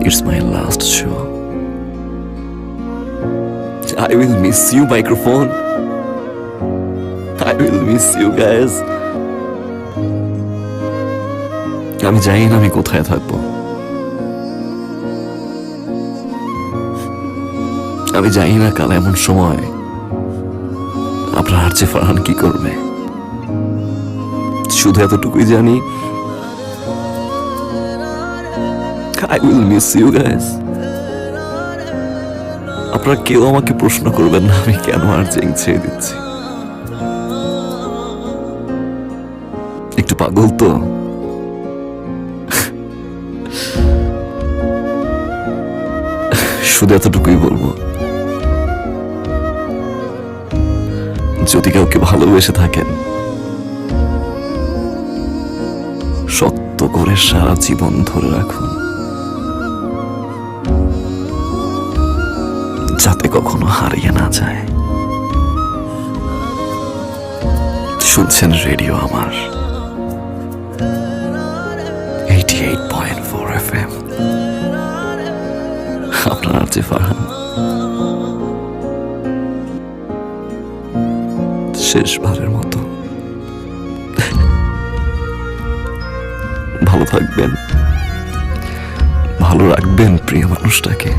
It's my last show. I will miss you, microphone. I will miss you, guys. আমি জানি না আমি কোথায় থাকবো, আমি জানি না কাল এমন সময় আপনার আর যে ফারহান কি করবে। শুধু এতটুকুই জানি, I will miss you guys. আপনারা কেউ আমাকে প্রশ্ন করবেন না আমি কেন আর্জিং ছেড়ে দিচ্ছি। একটু পাগল তো। শুধু এতটুকুই বলবো, যদি কাউকে ভালোবেসে থাকেন শক্ত করে সারা জীবন ধরে রাখুন, যাতে কখনো হারিয়ে না যায়। শুনছেন রেডিও আমার 88.4 FM। আপনার আর যে ফারহান। শেষবারের মতো ভালো থাকবেন, ভালো রাখবেন প্রিয় মানুষটাকে।